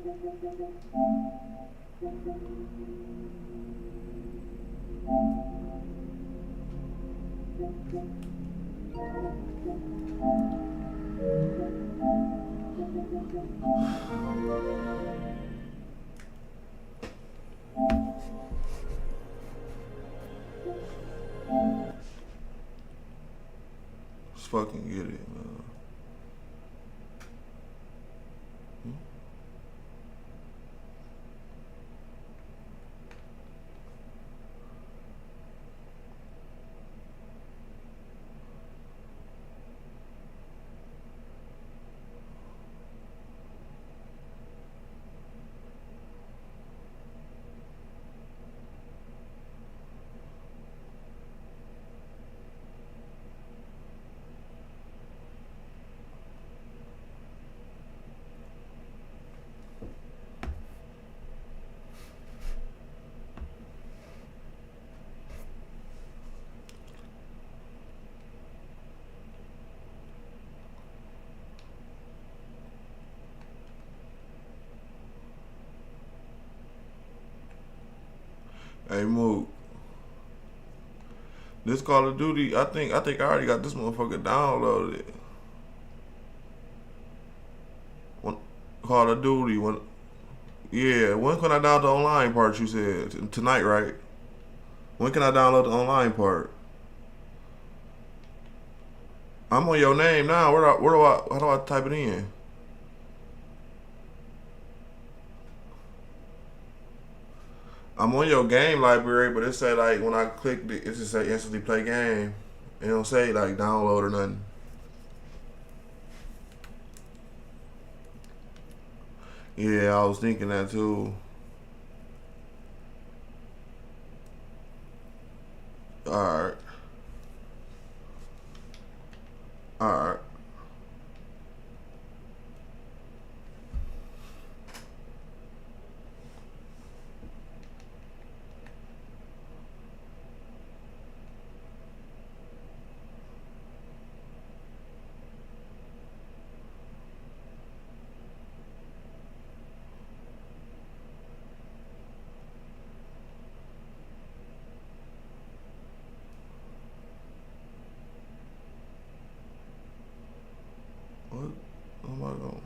Let's fucking get it, man. Hey, Mook. This Call of Duty, I think I already got this motherfucker downloaded. Call of Duty, yeah, when can I download the online part you said? Tonight, right? When can I download the online part? I'm on your name now. How do I type it in? I'm on your game library, but it say like when I click it just say instantly play game. It don't say like download or nothing. Yeah, I was thinking that too. Alright. Alright. What? Oh my god.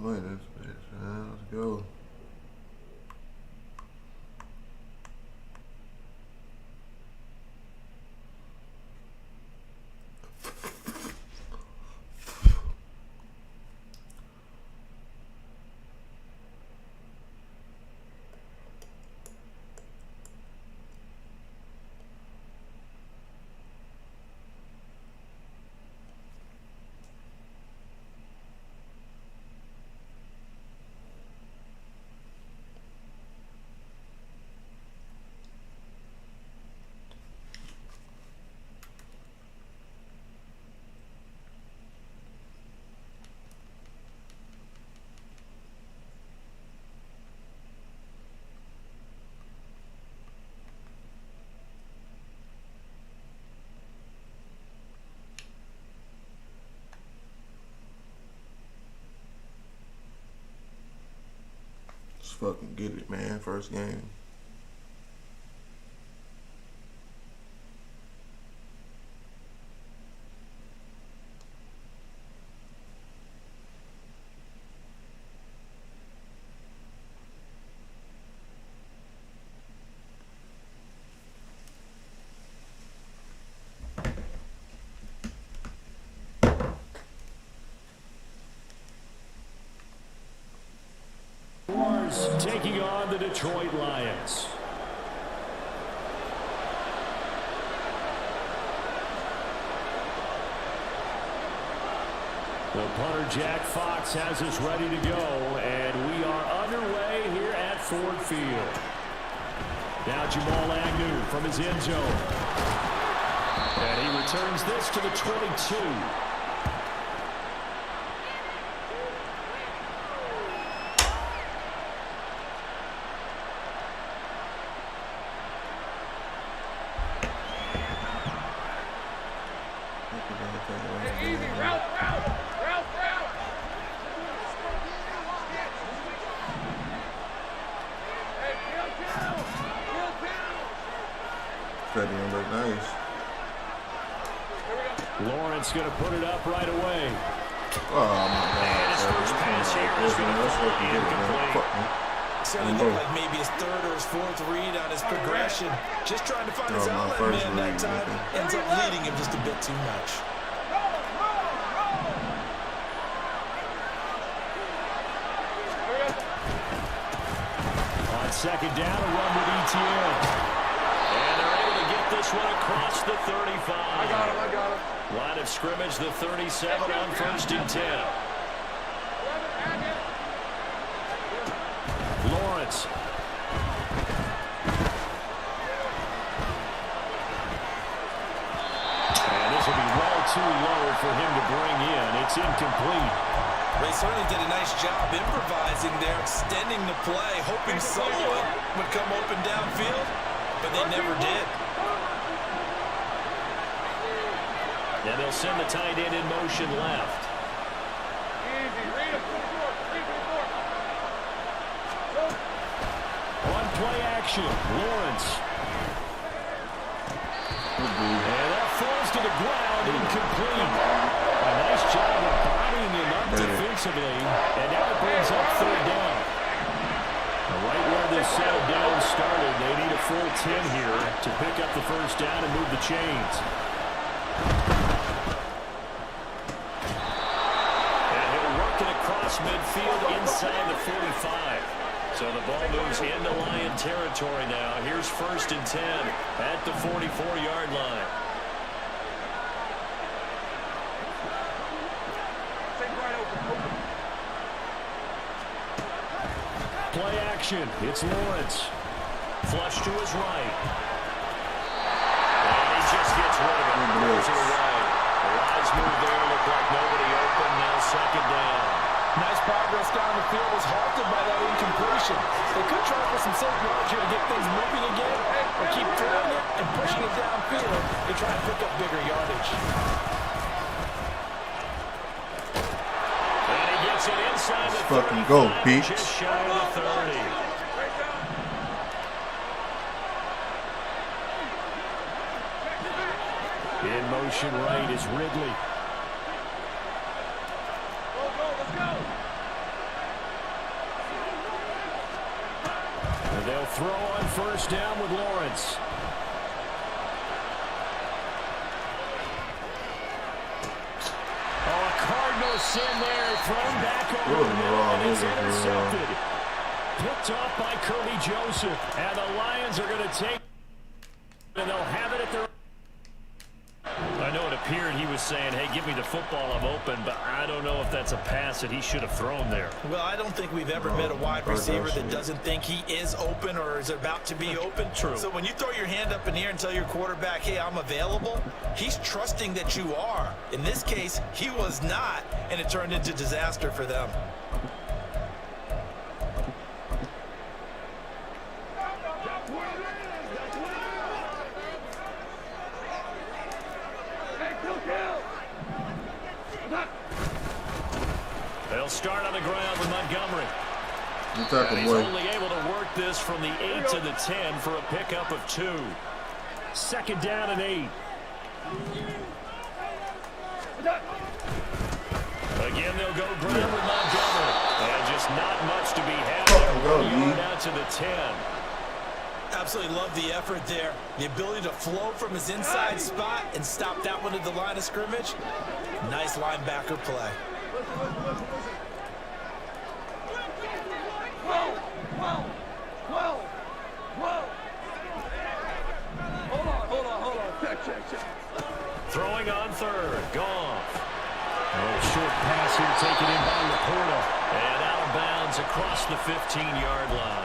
money this bitch, man. Let's go. Let's fucking get it, man. First game. Taking on the Detroit Lions. The punter Jack Fox has us ready to go, and we are underway here at Ford Field. Now Jamal Agnew from his end zone. And he returns this to the 22. Nice. Lawrence going to put it up right away. Oh my God. And his first pass here is going to fall incomplete. Certainly looked like maybe his third or his fourth read on his progression. Just trying to find his outlet man that time. Ends up leading him just a bit too much. On second down, a run with ETN. And they're able to get this one across the 35. I got him. Line of scrimmage, the 37 on 1st and 10. Lawrence. And this will be well too low for him to bring in. It's incomplete. They certainly did a nice job improvising there, extending the play, hoping someone would come open downfield, but they never did. And they'll send the tight end in motion left. On play action, Lawrence. And that falls to the ground, incomplete. A nice job of bodying him up defensively, and now it brings up third down. Right where this settled down started, they need a full 10 here to pick up the first down and move the chains. And he'll work it across midfield inside the 45. So the ball moves into Lion territory now. Here's 1st and 10 at the 44-yard line. Play action. It's Lawrence. Flush to his right. And he just gets rid of it. Goes to the right. The wise move there. Looked like nobody open. Now second down. Nice progress down the field was halted by that incompletion. They could try for some safe yards here to get things moving again, or keep throwing it and pushing it downfield to try and pick up bigger yardage. And he gets it inside the 35. Fucking go, Pete. Just shy of the 30. In motion right is Ridley. They'll throw on first down with Lawrence. Oh, a Cardinal sin there. Thrown back over the middle, and it's intercepted. Picked off by Kirby Joseph. And the Lions are going to take, and they'll have it at their... I know it appeared he was saying, hey, give me the football, I'm open, but I don't know if that's a pass that he should have thrown there. Well, I don't think we've ever met a wide receiver that doesn't think he is open or is about to be open. True. So when you throw your hand up in the air and tell your quarterback, hey, I'm available, he's trusting that you are. In this case, he was not, and it turned into disaster for them. They'll start on the ground with Montgomery. And he's only able to work this from the 8 to the 10 for a pickup of 2. Second down and 8. Again, they'll go ground with Montgomery. And just not much to be had there. Out to the 10. Absolutely love the effort there. The ability to flow from his inside spot and stop that one at the line of scrimmage. Nice linebacker play. Hold on. Check. Throwing on third. Goff. Oh, short pass here taken in by Laporta. And out of bounds across the 15-yard line.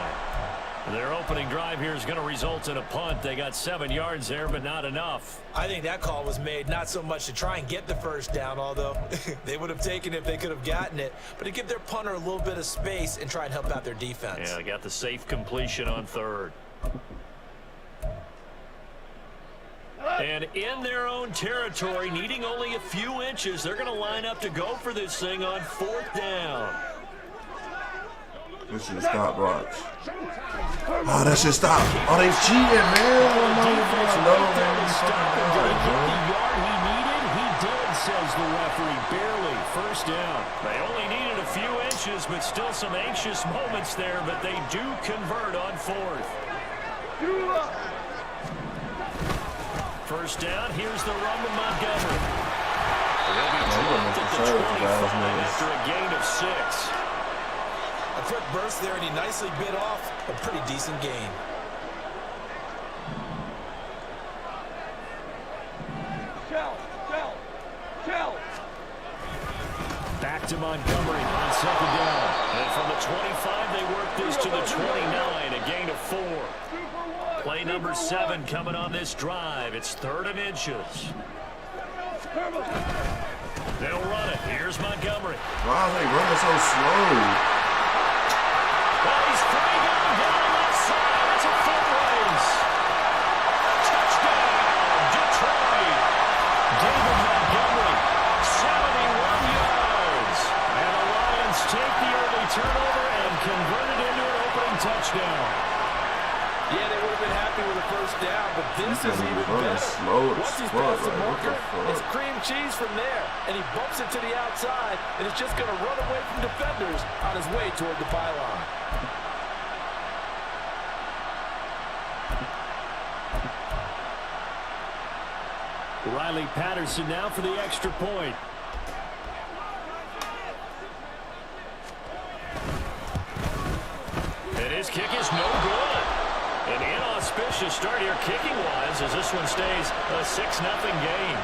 Their opening drive here is going to result in a punt. They got 7 yards there, but not enough. I think that call was made not so much to try and get the first down, although they would have taken it if they could have gotten it, but to give their punter a little bit of space and try and help out their defense. Yeah, they got the safe completion on third. And in their own territory, needing only a few inches, they're going to line up to go for this thing on 4th down. This should stop, watch. Oh, that should stop. Oh, they cheating, man. He needed, he did, says the referee. Barely. First down. They only needed a few inches, but still some anxious moments there, but they do convert on 4th. First down, here's the run with Montgomery. They'll be dropped at the 25 after a gain of 6. A quick burst there, and he nicely bit off a pretty decent gain. Back to Montgomery on second down. And from the 25, they work this to the 29, a gain of 4. Play number 7 coming on this drive. It's 3rd and inches. They'll run it. Here's Montgomery. Why are they running so slow? Well, he's free going down the left side. It's a foot race. Touchdown, Detroit. David Montgomery, 71 yards. And the Lions take the early turnover and convert it into an opening touchdown. Yeah, they would have been happy with the first down, but this is even better. Once he's past the marker, it's cream cheese from there, and he bumps it to the outside, and it's just going to run away from defenders on his way toward the pylon. Riley Patterson now for the extra point. And his kick is no good. An inauspicious start here kicking-wise as this one stays a 6-0 game.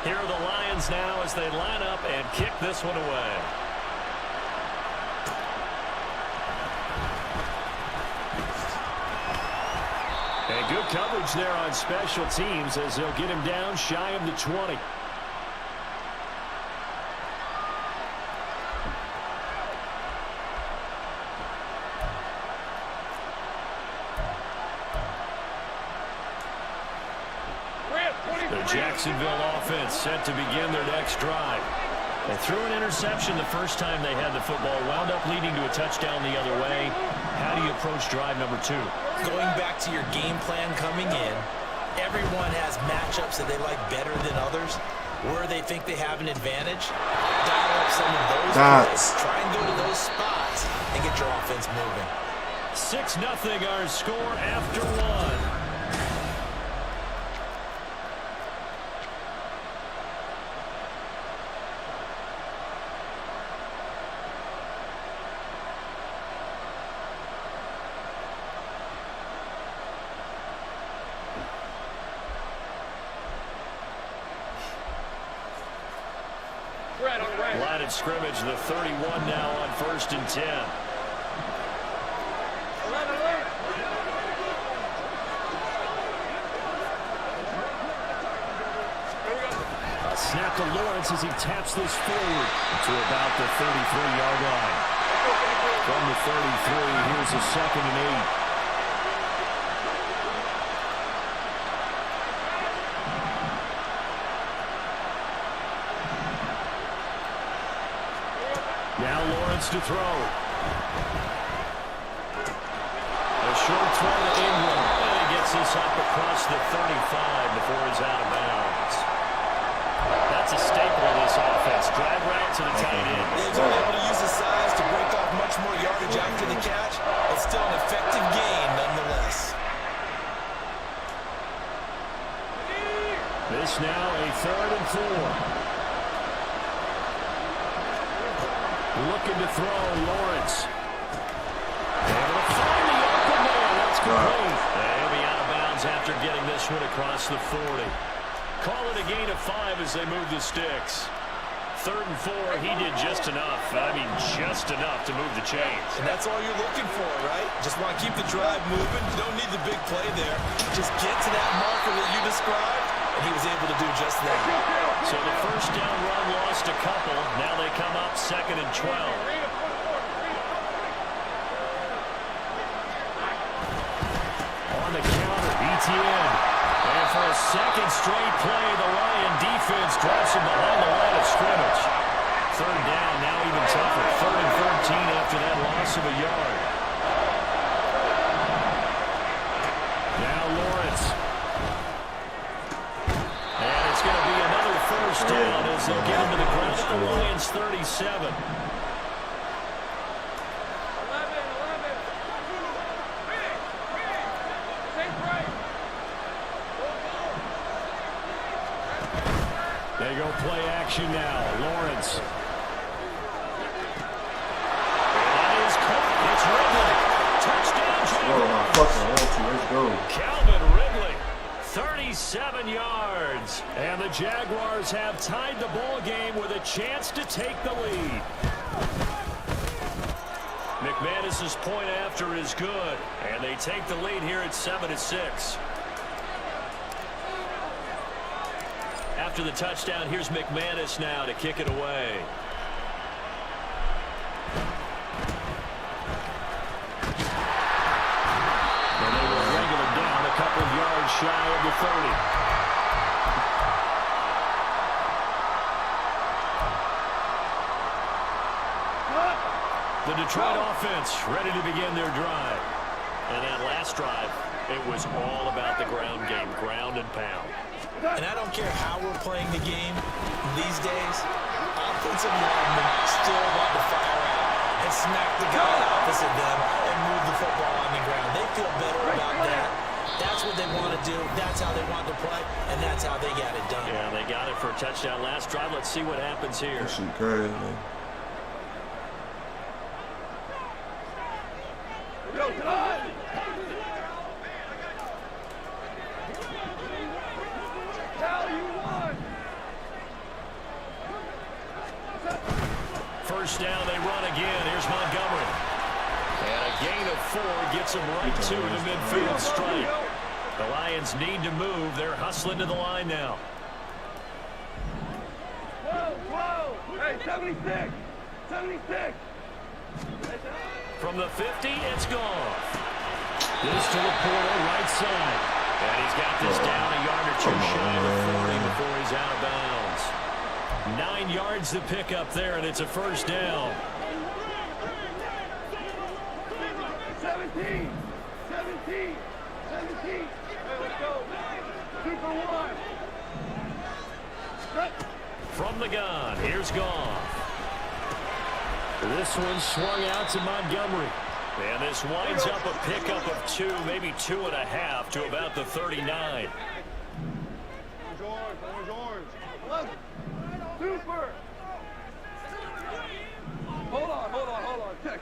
Here are the Lions now as they line up and kick this one away. And good coverage there on special teams as they'll get him down shy of the 20. The Jacksonville offense set to begin their next drive. They threw an interception the first time they had the football, wound up leading to a touchdown the other way. How do you approach drive number 2? Going back to your game plan coming in, everyone has matchups that they like better than others, where they think they have an advantage. Dial up some of those plays, try and go to those spots and get your offense moving. 6-0 our score after 1. Line of scrimmage, the 31 now on 1st and 10. A snap to Lawrence as he taps this forward to about the 33-yard line. From the 33, here's a 2nd and 8. Now Lawrence to throw. A short throw to Ingram. And he gets this up across the 35 before he's out of bounds. That's a staple of this offense. Drag route to the tight end. He's only able to use his size to break off much more yardage after the catch. It's still an effective gain nonetheless. This now a 3rd and 4. Looking to throw, Lawrence. Able to find the open man. That's complete. They'll be out of bounds after getting this one across the 40. Call it a gain of 5 as they move the sticks. 3rd and 4, he did just enough. I mean, just enough to move the chains. And that's all you're looking for, right? Just want to keep the drive moving. You don't need the big play there. Just get to that marker that you described, and he was able to do just that. So the 1st down run lost a couple. Now they come up 2nd and 12. On the counter, ETN. And for a 2nd straight play, the Lion defense drops him behind the line of scrimmage. 3rd down, now even tougher. 3rd and 13 after that loss of a yard. Now Lawrence. And it's going to be another 1st down as they'll get into the ground at the Lions 37. They go play action now. Lawrence. That is caught. It's Ridley. Touchdown, Jaguar. Let's go. Calvin Ridley. 37 yards. And the Jaguars have tied the ball game with a chance to take the lead. McManus's point after is good. And they take the lead here at 7-6. After the touchdown, here's McManus now to kick it away. And they will wrangle it down a couple of yards shy of the 30. The Detroit offense ready to begin their drive. And that last drive, it was all about the ground game, ground and pound. And I don't care how we're playing the game these days, offensive linemen still want to fire out and smack the guy opposite them and move the football on the ground. They feel better about that. That's what they want to do. That's how they want to play, and that's how they got it done. Yeah, they got it for a touchdown last drive. Let's see what happens here. That shit crazy, man. First down, they run again. Here's Montgomery. And a gain of 4 gets them right to the midfield stripe. The Lions need to move. They're hustling to the line now. Whoa! Hey, 76! 76! From the 50, it's gone. This to the portal, right side. And he's got this down a yard or 2 shy of the 40 before he's out of bounds. 9 yards to pick up there, and it's a 1st down. 17. 17. 17. Hey, let's go. 2 for 1. From the gun, here's Goff. This one swung out to Montgomery. And this winds up a pickup of 2, maybe 2.5 to about the 39. Orange. Super. Hold on. Check.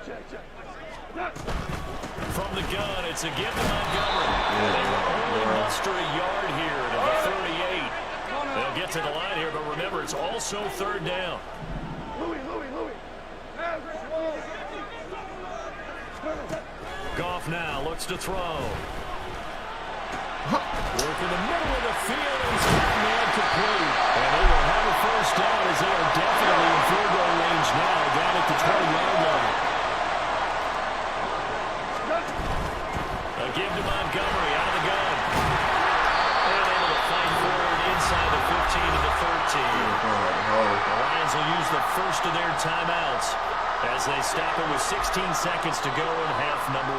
From the gun, it's a give to Montgomery. They will only muster a yard here to the 38. They'll get to the line here, but remember, it's also 3rd down. Louis. Goff now looks to throw. Work in the middle of the field, and he's got man complete. And they will have a 1st down as they are definitely in field goal range now, down at the 20-yard line. A give to Montgomery out of the gun. And able to fight forward inside the 15 to the 13. The Lions will use the first of their timeouts as they stop it with 16 seconds to go in half number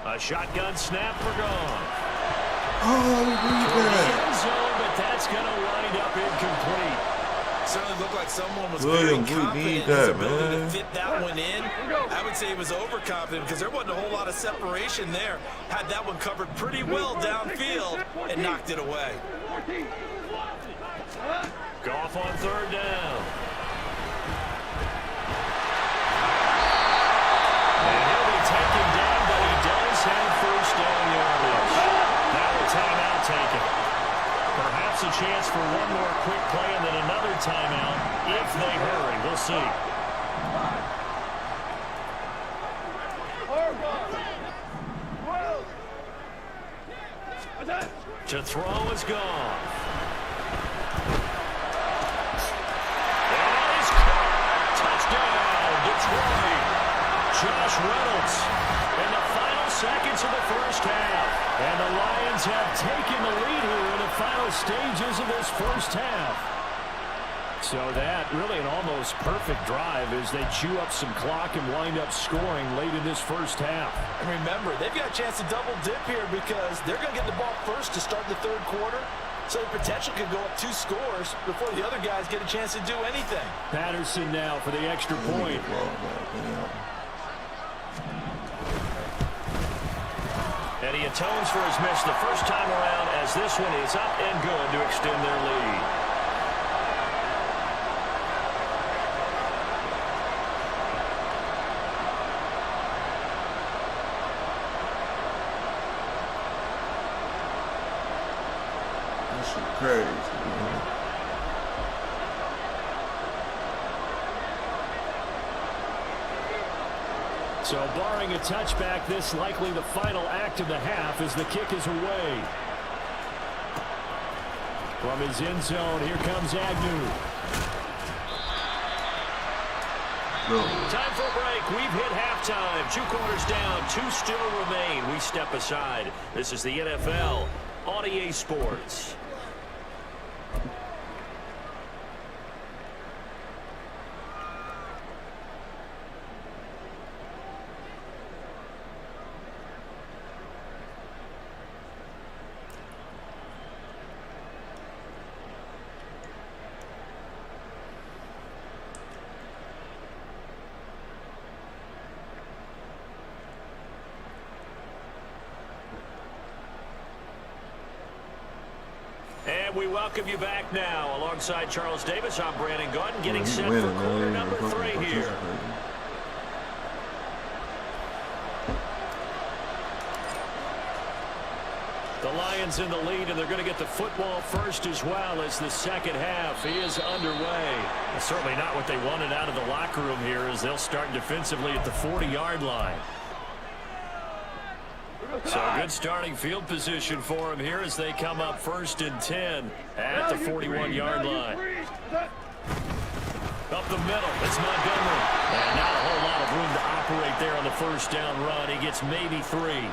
1. A shotgun snap for Goff. End zone, but that's going to wind up incomplete. Certainly looked like someone was very confident in his ability to fit that one in. I would say he was overconfident because there wasn't a whole lot of separation there. Had that one covered pretty well downfield and knocked it away. Goff on 3rd down. And he'll be taken down, but he does have 1st down yardage. Now a timeout taken. Perhaps a chance for one more quick play and then another timeout if they hurry. We'll see. To throw is Goff. That is caught. Touchdown, Detroit. Josh Reynolds in the final seconds of the 1st half. And the Lions have taken the lead here in the final stages of this 1st half. So that really an almost perfect drive as they chew up some clock and wind up scoring late in this 1st half. And remember, they've got a chance to double dip here because they're going to get the ball first to start the 3rd quarter. So the potential could go up 2 scores before the other guys get a chance to do anything. Patterson now for the extra point. And he atones for his miss the first time around as this one is up and good to extend their lead. That's crazy, man. So barring a touchback, this likely the final act of the half as the kick is away. From his end zone, here comes Agnew. Time for a break. We've hit halftime. 2 quarters down, 2 still remain. We step aside. This is the NFL on EA Sports. We welcome you back now. Alongside Charles Davis, I'm Brandon Gordon, getting set for quarter number 3 here. The Lions in the lead, and they're going to get the football first as well as the 2nd half is underway. It's certainly not what they wanted out of the locker room here as they'll start defensively at the 40-yard line. So good starting field position for them here as they come up 1st and 10 at the 41-yard line. Up the middle, it's Montgomery. And not a whole lot of room to operate there on the 1st down run. He gets maybe 3.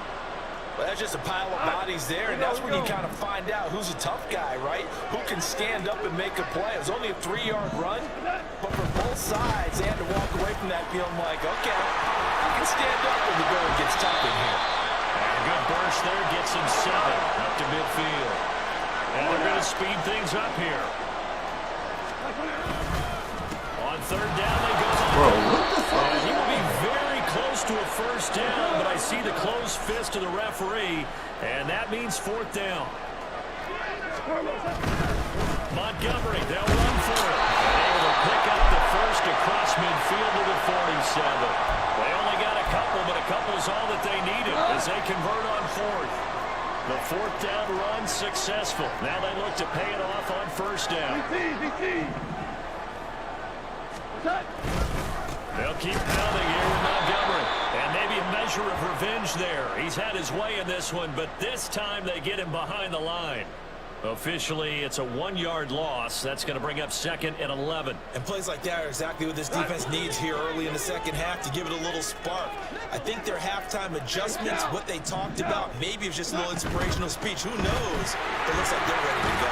Well, that's just a pile of bodies there, and that's when you kind of find out who's a tough guy, right? Who can stand up and make a play. It was only a 3-yard run, but for both sides, they had to walk away from that feeling like, okay, you can stand up when the going gets tough in here. And a good burst there gets him 7 up to midfield. And they're going to speed things up here. On 3rd down, they go. Bro, what the fuck? And he will be very close to a first down, but I see the closed fist of the referee, and that means 4th down. Montgomery, they'll run for it. Able to pick up the first across midfield to the 47. They only got a couple, but a couple is all that they needed as they convert on 4th. The 4th down run successful. Now they look to pay it off on 1st down. They'll keep pounding here with Montgomery. And maybe a measure of revenge there. He's had his way in this one, but this time they get him behind the line. Officially, it's a 1-yard loss. That's going to bring up 2nd and 11. And plays like that are exactly what this defense needs here early in the second half to give it a little spark. I think their halftime adjustments, what they talked about, maybe it's just a little inspirational speech. Who knows? It looks like they're ready to go.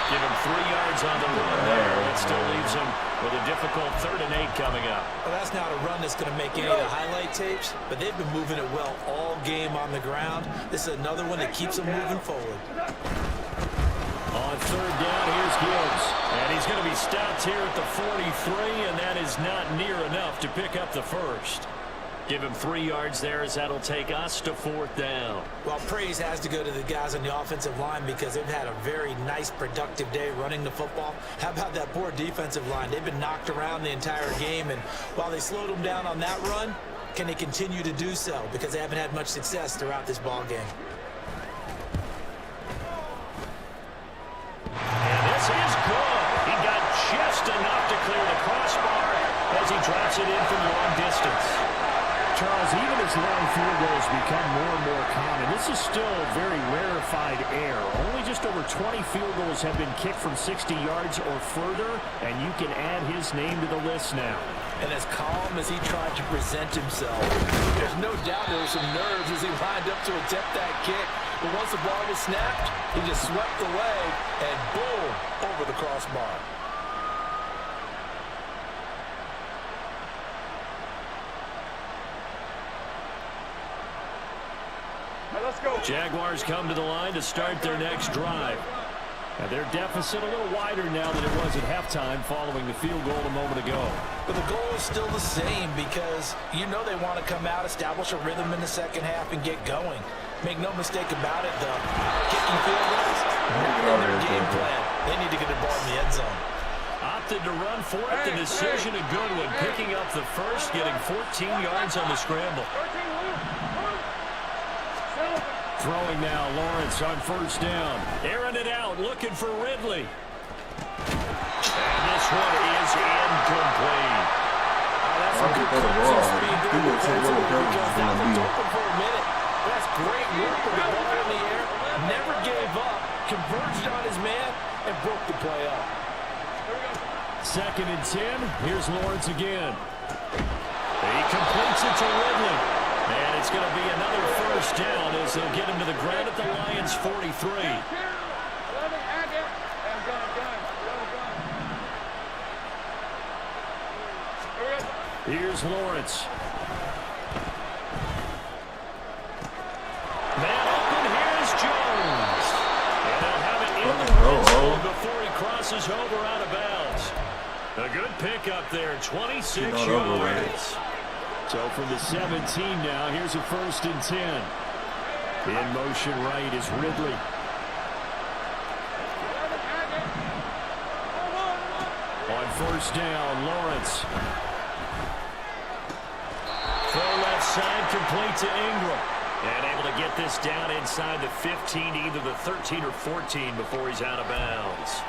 Give him 3 yards on the run there. That still leaves him with a difficult 3rd and 8 coming up. Well, that's not a run that's going to make any of the highlight tapes, but they've been moving it well all game on the ground. This is another one that keeps them moving forward. On 3rd down, here's Gibbs. And he's going to be stopped here at the 43, and that is not near enough to pick up the first. Give him 3 yards there as that'll take us to 4th down. Well, praise has to go to the guys on the offensive line because they've had a very nice, productive day running the football. How about that poor defensive line? They've been knocked around the entire game, and while they slowed them down on that run, can they continue to do so? Because they haven't had much success throughout this ball game. And this is good. He got just enough to clear the crossbar as he drops it in from long distance. Charles, even as long field goals become more and more common, this is still very rarefied air. Only just over 20 field goals have been kicked from 60 yards or further, and you can add his name to the list now. And as calm as he tried to present himself, there's no doubt there were some nerves as he lined up to attempt that kick. But once the ball was snapped, he just swept the leg and boom, over the crossbar. Let's go. Jaguars come to the line to start their next drive. Now their deficit a little wider now than it was at halftime following the field goal a moment ago. But the goal is still the same because you know they want to come out, establish a rhythm in the second half, and get going. Make no mistake about it, the kicking field goals, not in their game plan. They need to get the ball in the end zone. Opted to run for it. The decision a good one. Picking up the first, getting 14 yards on the scramble. Throwing now, Lawrence on 1st down. Airing it out, looking for Ridley. And this one is incomplete. That's a good close speed there because that one's open for a minute. That's great work with the ball in the air. Never gave up, converged on his man, and broke the play up. 2nd and 10. Here's Lawrence again. He completes it to Ridley. And it's going to be another 1st down as they'll get him to the ground at the Lions' 43. Here's Lawrence. Man open, here's Jones. And they'll have it in the red zone before he crosses over out of bounds. A good pickup there, 26 yards. So from the 17 now, here's a 1st and 10. In motion right is Ridley. On 1st down, Lawrence. Throw left side, complete to Ingram. And able to get this down inside the 15, either the 13 or 14 before he's out of bounds.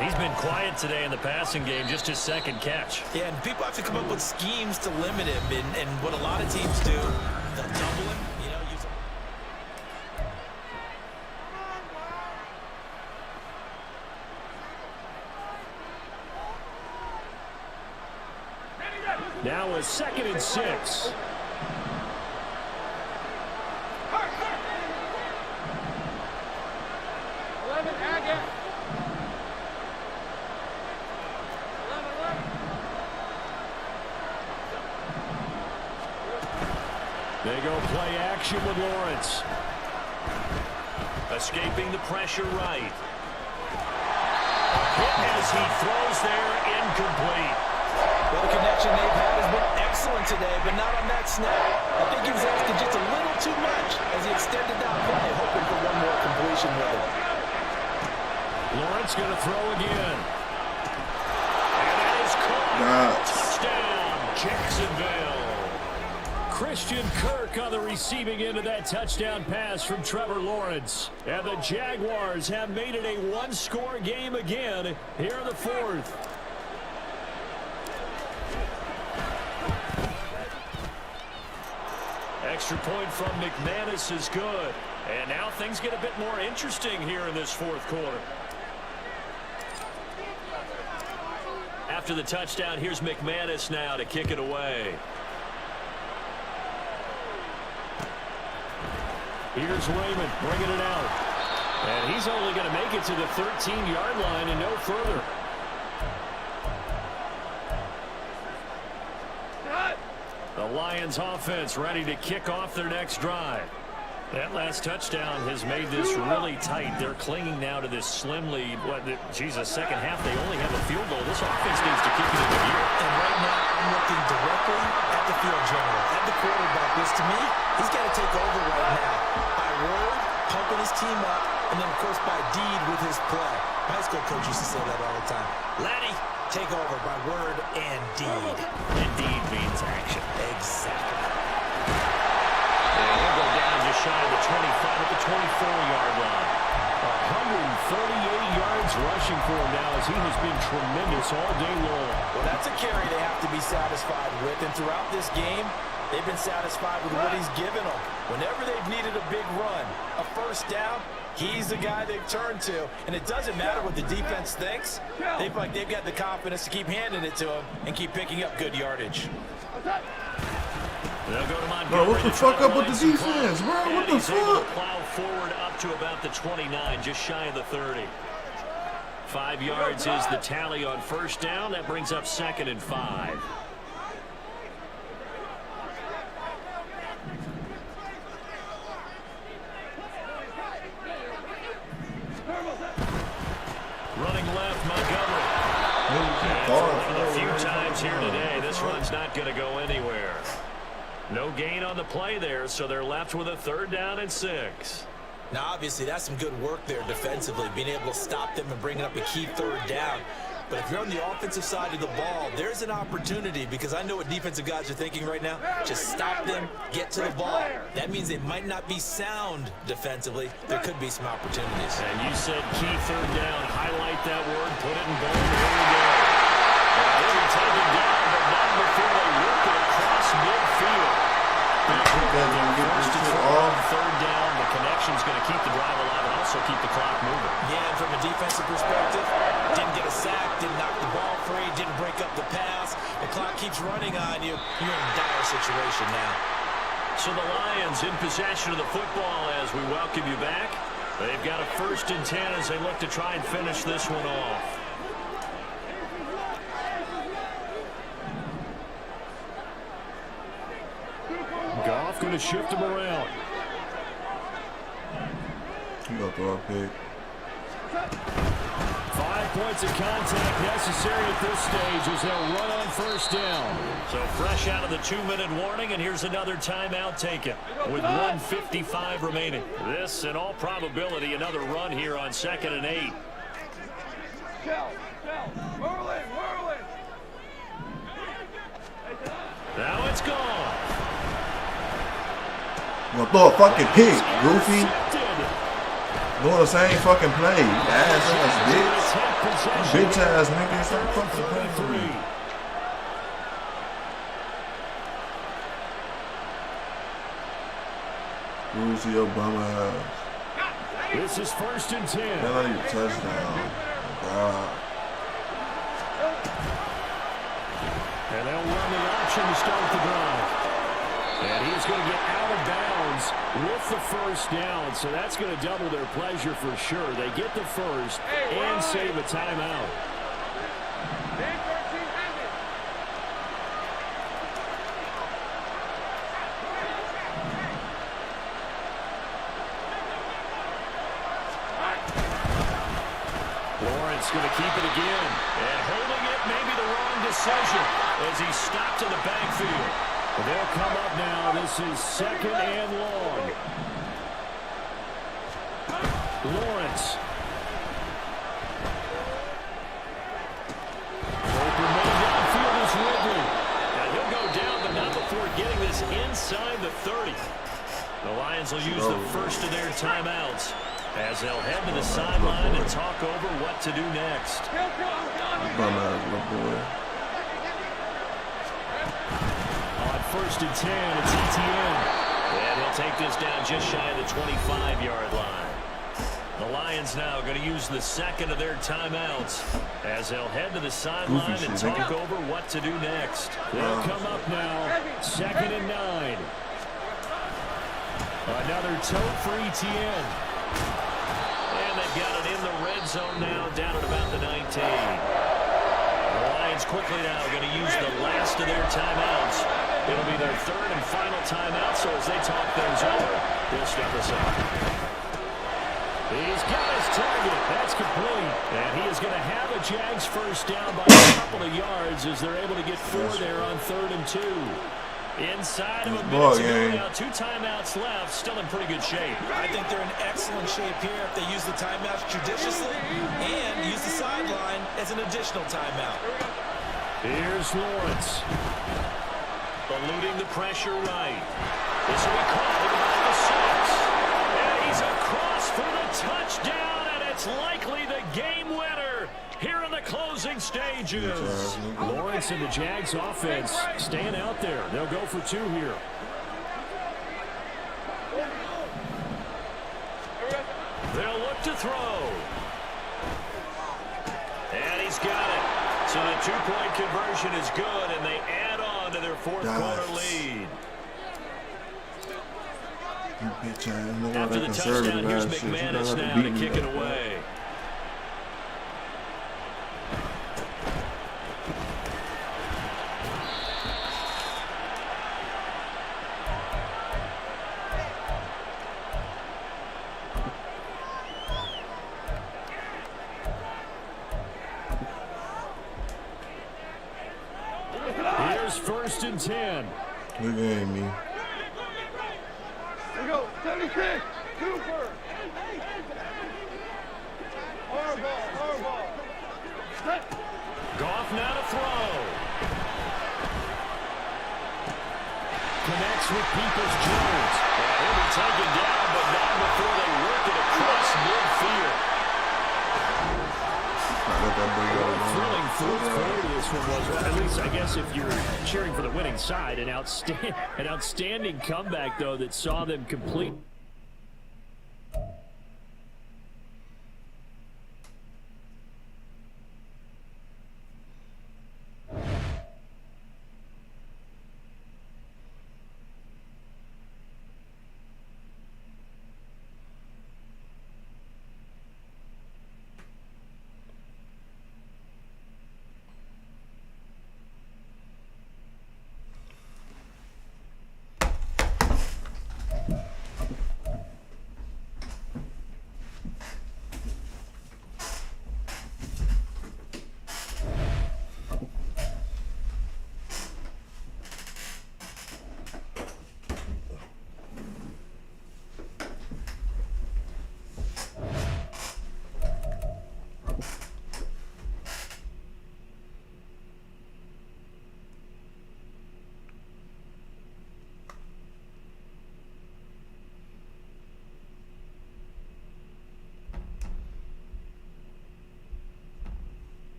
He's been quiet today in the passing game, just his 2nd catch. Yeah, and people have to come up with schemes to limit him. And what a lot of teams do, they'll double him, you know, use him. Now a 2nd and 6. They go play action with Lawrence. Escaping the pressure right. Hit as he throws there, incomplete. Well, the connection they've had has been excellent today, but not on that snap. I think he was asking just a little too much as he extended that play, hoping for one more completion with it. Lawrence going to throw again. And that is caught. Touchdown, Jacksonville. Christian Kirk on the receiving end of that touchdown pass from Trevor Lawrence. And the Jaguars have made it a one-score game again here in the fourth. Extra point from McManus is good. And now things get a bit more interesting here in this fourth quarter. After the touchdown, here's McManus now to kick it away. Here's Raymond bringing it out. And he's only going to make it to the 13-yard line and no further. The Lions offense ready to kick off their next drive. That last touchdown has made this really tight. They're clinging now to this slim lead. Second half, they only have a field goal. This offense needs to kick it into gear. And right now, I'm looking directly at the field general, at the quarterback, which to me, he's got to take over right now. By word, pumping his team up, and then, of course, by deed with his play. My high school coach used to say that all the time. Laddie, take over by word and deed. And deed means action. Exactly. And he'll go down just shy of the 25 at the 24-yard line. 138 yards rushing for him now as he has been tremendous all day long. Well, that's a carry they have to be satisfied with. And throughout this game, they've been satisfied with what he's given them. Whenever they've needed a big run, a first down, he's the guy they've turned to. And it doesn't matter what the defense thinks. They've got the confidence to keep handing it to him and keep picking up good yardage. They'll go to Montgomery. Bro, what the fuck up with the defense, bro? What the He's able to fuck? plow forward up to about the 29, just shy of the 30. 5 yards is the tally on first down. That brings up 2nd and 5. Running left, Montgomery. And a few times here today, this run's not going to go anywhere. No gain on the play there, so they're left with a 3rd down and 6. Now, obviously, that's some good work there defensively, being able to stop them and bringing up a key 3rd down. But if you're on the offensive side of the ball, there's an opportunity because I know what defensive guys are thinking right now. Just stop them, get to the ball. That means they might not be sound defensively. There could be some opportunities. And you said key 3rd down. Highlight that word. Put it in bold. Here we go. They'll be taken down, but not before they work it across midfield. First and 3rd down. The connection's going to keep the drive alive and also keep the clock moving. Yeah, and from a defensive perspective, didn't get a sack, didn't knock the ball free, didn't break up the pass. The clock keeps running on you. You're in a dire situation now. So the Lions in possession of the football as we welcome you back. They've got a 1st and 10 as they look to try and finish this one off. Goff going to shift him around. You got the right pick. 5 points of contact necessary at this stage as they'll run on 1st down. So fresh out of the 2-minute warning, and here's another timeout taken with 1:55 remaining. This, in all probability, another run here on 2nd and 8. Whirling. Now it's gone. You gonna throw a fucking pick, goofy. Doing the same fucking play. Ass bitch. Bitch ass nigga. Stop fucking playing for me. Lose to your bum ass. This is 1st and 10. Man, I need a touchdown. Oh, God. And they'll run the option to start the drive. And he's going to get out of bounds with the 1st down. So that's going to double their pleasure for sure. They get the 1st and save a timeout. Lawrence going to keep it again. And holding it may be the wrong decision as he stopped in the backfield. They'll come up now. This is 2nd and long. Lawrence. Open man downfield is Ridley. Now he'll go down, but not before getting this inside the 30. The Lions will use the first of their timeouts as they'll head to the sideline and talk over what to do next. On 1st and 10, it's Etienne. And he'll take this down just shy of the 25-yard line. The Lions now going to use the second of their timeouts as they'll head to the sideline and talk over what to do next. They'll come up now, 2nd and 9. Another tote for Etienne. And they've got it in the red zone now, down at about the 19. The Lions quickly now going to use the last of their timeouts. It'll be their 3rd and final timeout, so as they talk things over, they'll step us up. He's got his target. That's complete. And he is going to have a Jags first down by a couple of yards as they're able to get 4 there on 3rd and 2. Inside of a minute to go now. 2 timeouts left. Still in pretty good shape. I think they're in excellent shape here if they use the timeouts judiciously and use the sideline as an additional timeout. Here's Lawrence. Eluding the pressure right. This will be caught at about the 6. And he's across for the touchdown, and it's likely the game winner here in the closing stages. Lawrence and the Jags offense staying out there. They'll go for 2 here. They'll look to throw. And he's got it. So the 2-point conversion is good, and they add on to their 4th quarter lead. After the touchdown, here's McManus now to kick it away. Here's 1st and 10. Good game, man. Here we go. 76. Cooper. Hardball. Goff now to throw. Connects with Peoples-Jones. He'll be taken down, but not before they work it across midfield. Thrilling 4th quarter this one was. At least, I guess, if you're cheering for the winning side, an outstanding comeback, though, that saw them complete.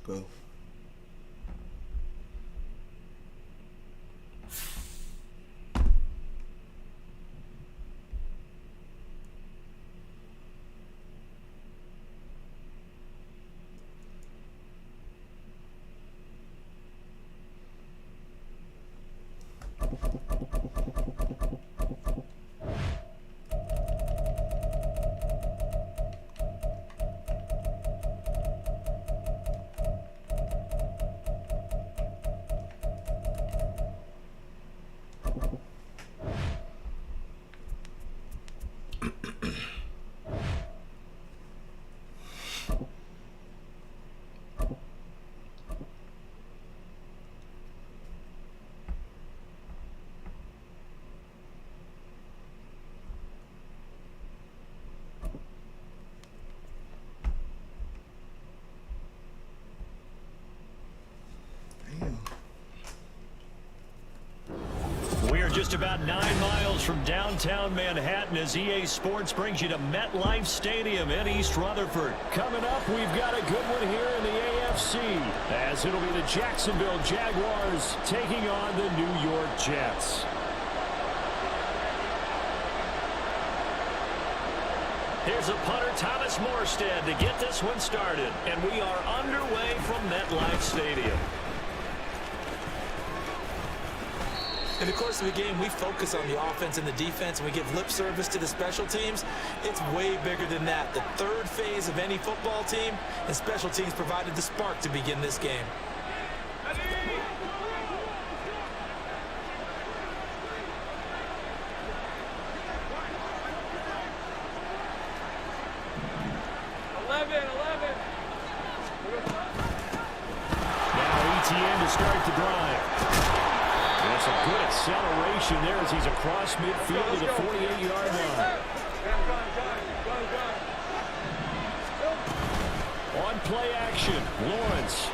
Go. just about 9 miles from downtown Manhattan as EA Sports brings you to MetLife Stadium in East Rutherford. Coming up, we've got a good one here in the AFC, as it'll be the Jacksonville Jaguars taking on the New York Jets. Here's a punter, Thomas Morstead, to get this one started. And we are underway from MetLife Stadium. In the course of the game, we focus on the offense and the defense, and we give lip service to the special teams. It's way bigger than that. The third phase of any football team, and special teams provided the spark to begin this game. To start the drive. That's a good acceleration there as he's across midfield to the 48-yard line. On play action, Lawrence.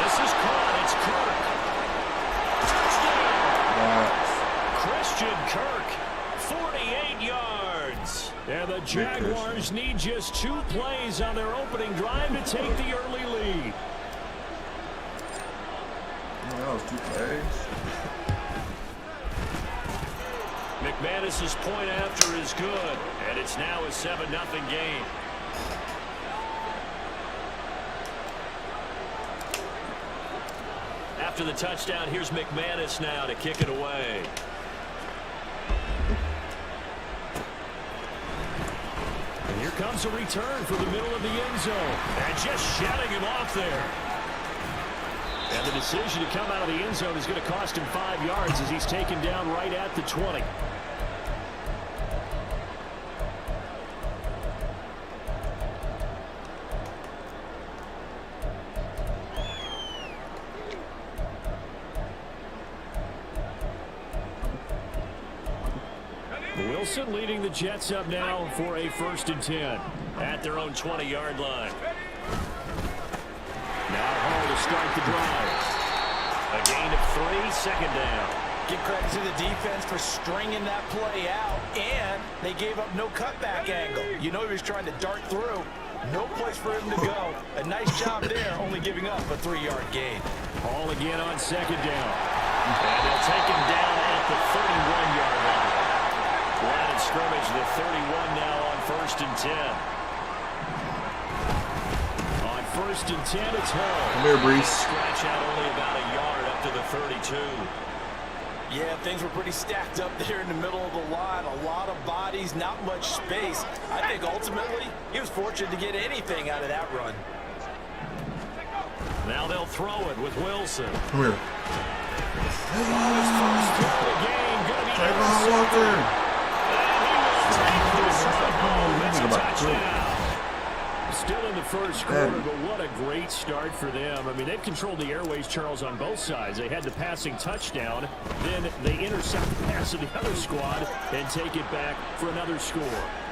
This is caught. It's Kirk. Touchdown. Christian Kirk, 48 yards. And the Jaguars need just 2 plays on their opening drive to take the early lead. Oh, that was 2 plays. McManus's point after is good, and it's now a 7-0 game. After the touchdown, here's McManus now to kick it away. And here comes a return for the middle of the end zone. And just shutting him off there. And the decision to come out of the end zone is going to cost him 5 yards as he's taken down right at the 20. Wilson leading the Jets up now for a 1st and 10 at their own 20-yard line. Now Hall to start the drive. A gain of 3, 2nd down. Give credit to the defense for stringing that play out, and they gave up no cutback angle. You know he was trying to dart through. No place for him to go. A nice job there, only giving up a 3-yard gain. Hall again on 2nd down. And they'll take him down at the 31-yard line. Line of scrimmage, the 31 now on 1st and 10. On 1st and 10, it's Hall. Come here, Brees. Scratch out only about a yard up to the 32. Yeah, things were pretty stacked up there in the middle of the line. A lot of bodies, not much space. I think ultimately he was fortunate to get anything out of that run. Now they'll throw it with Wilson. Come here. His first throw of the game. Going to be Trayvon Walker. Still in the first quarter, but what a great start for them. I mean, they've controlled the airways, Charles, on both sides. They had the passing touchdown, then they intercept the pass of the other squad and take it back for another score.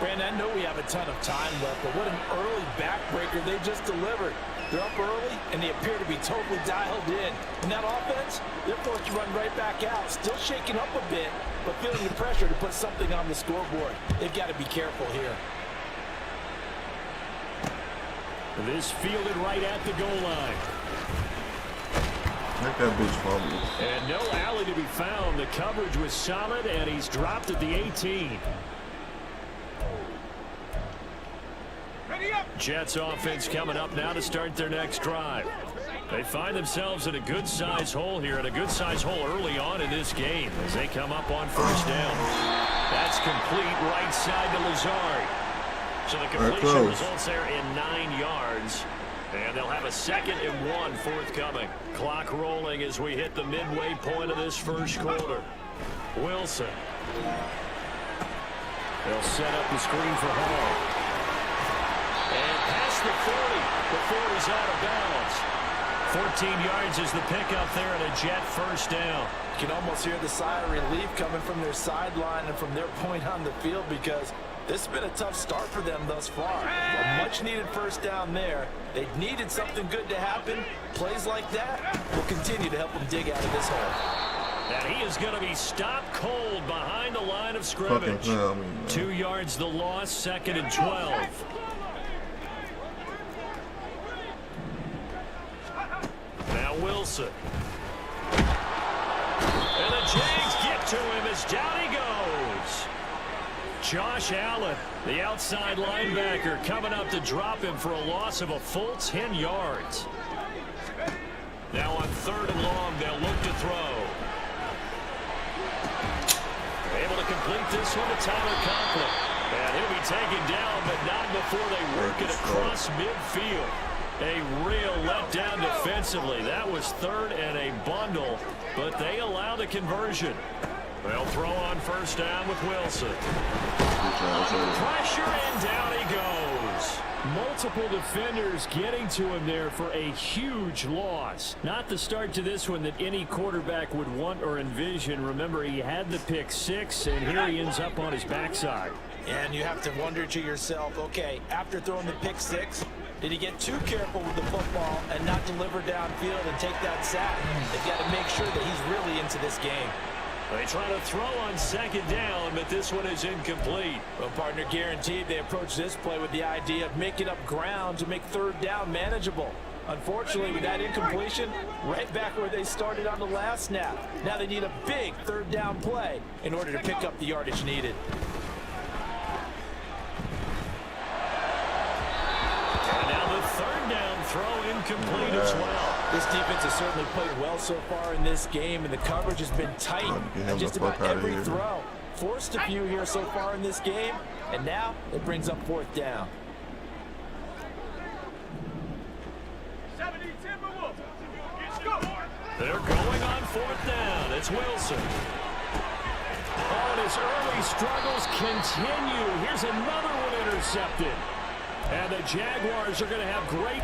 Brandon, I know we have a ton of time left, but what an early backbreaker they just delivered. They're up early, and they appear to be totally dialed in. And that offense, they're forced to run right back out, still shaking up a bit, but feeling the pressure to put something on the scoreboard. They've got to be careful here. This fielded right at the goal line. Make that bitch fumble. And no alley to be found. The coverage was solid, and he's dropped at the 18. Jets offense coming up now to start their next drive. They find themselves in a good-sized hole here, and a good-sized hole early on in this game as they come up on 1st down. That's complete right side to Lazard. So the completion results there in 9 yards. And they'll have a 2nd and 1 forthcoming. Clock rolling as we hit the midway point of this first quarter. Wilson. They'll set up the screen for Hall. And past the 40. The 40's out of bounds. 14 yards is the pickup there and a Jet 1st down. You can almost hear the sigh of relief coming from their sideline and from their point on the field because This has been a tough start for them thus far. A much-needed first down there. They needed something good to happen. Plays like that will continue to help them dig out of this hole. And he is going to be stopped cold behind the line of scrimmage. 2 yards the loss, 2nd and 12. Now Wilson. And the Jags get to him as down he goes. Josh Allen, the outside linebacker, coming up to drop him for a loss of a full 10 yards. Now on 3rd and long, they'll look to throw. Able to complete this one to Tyler Conklin. And he'll be taken down, but not before they work it across midfield. A real letdown defensively. That was 3rd and a bundle, but they allow the conversion. They'll throw on first down with Wilson. Pressure and down he goes. Multiple defenders getting to him there for a huge loss. Not the start to this one that any quarterback would want or envision. Remember, he had the pick 6, and here he ends up on his backside. And you have to wonder to yourself, okay, after throwing the pick 6, did he get too careful with the football and not deliver downfield and take that sack? They've got to make sure that he's really into this game. They try to throw on 2nd down, but this one is incomplete. Well, partner, guaranteed they approach this play with the idea of making up ground to make 3rd down manageable. Unfortunately, with that incompletion, right back where they started on the last snap. Now they need a big 3rd down play in order to pick up the yardage needed. And now the 3rd down throw incomplete as well. This defense has certainly played well so far in this game, and the coverage has been tight on just about every throw. Forced a few here so far in this game, and now it brings up 4th down. They're going on 4th down. It's Wilson. Oh, and his early struggles continue. Here's another one intercepted. And the Jaguars are going to have great...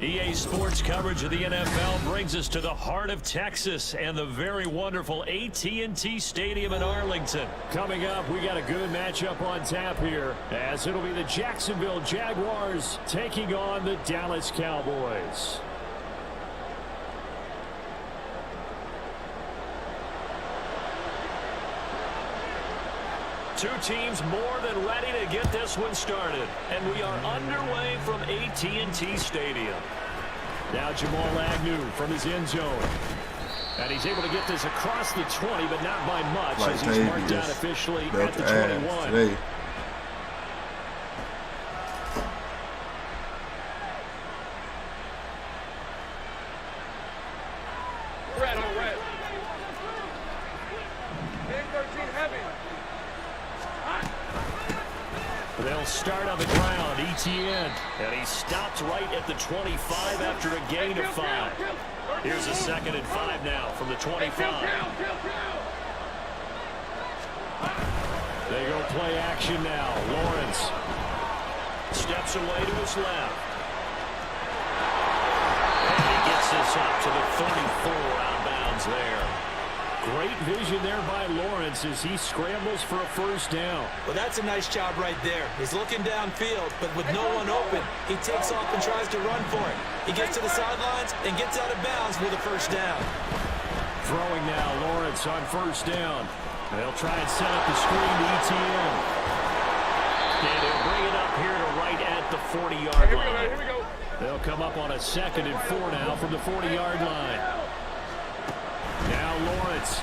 EA Sports coverage of the NFL brings us to the heart of Texas and the very wonderful AT&T Stadium in Arlington. Coming up, we got a good matchup on tap here, as it'll be the Jacksonville Jaguars taking on the Dallas Cowboys. Two teams more than ready to get this one started. And we are underway from AT&T Stadium. Now Jamal Agnew from his end zone. And he's able to get this across the 20, but not by much, as he's marked down officially at the 21. They'll start on the ground, ETN, and he stopped right at the 25 after a gain of 5. Here's a 2nd and 5 now from the 25. They go play action now. Lawrence steps away to his left. And he gets this up to the 34 out of bounds there. Great vision there by Lawrence as he scrambles for a first down. Well, that's a nice job right there. He's looking downfield, but with no one open, he takes off and tries to run for it. He gets to the sidelines and gets out of bounds with a first down. Throwing now, Lawrence on first down. They'll try and set up the screen to ETN. And they'll bring it up here to right at the 40-yard line. Here we go. They'll come up on a 2nd and 4 now from the 40-yard line. Now Lawrence.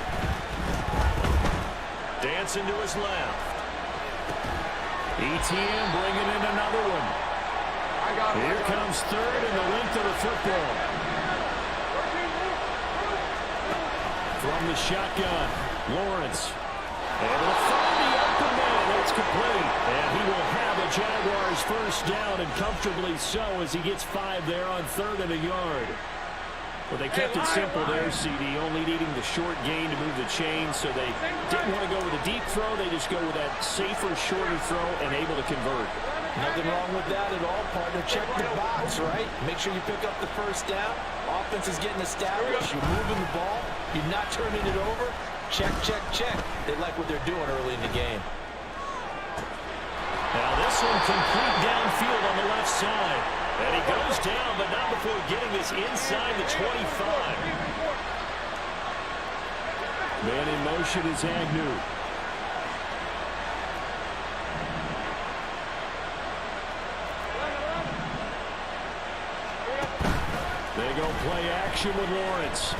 Dancing to his left. ETN bringing in another one. Here comes 3rd and the length of the football. From the shotgun, Lawrence. Able to find the open man. It's complete. And he will have a Jaguars first down, and comfortably so, as he gets 5 there on 3rd and a yard. Well, they kept it simple there, CD, only needing the short gain to move the chains, so they didn't want to go with a deep throw. They just go with that safer, shorter throw and able to convert. Nothing wrong with that at all, partner. Check the box, right? Make sure you pick up the first down. Offense is getting established. You're moving the ball. You're not turning it over. Check, check, check. They like what they're doing early in the game. Now this one complete downfield on the left side. And he goes down, but not before getting this inside the 25. Man in motion is Agnew. They go play action with Lawrence.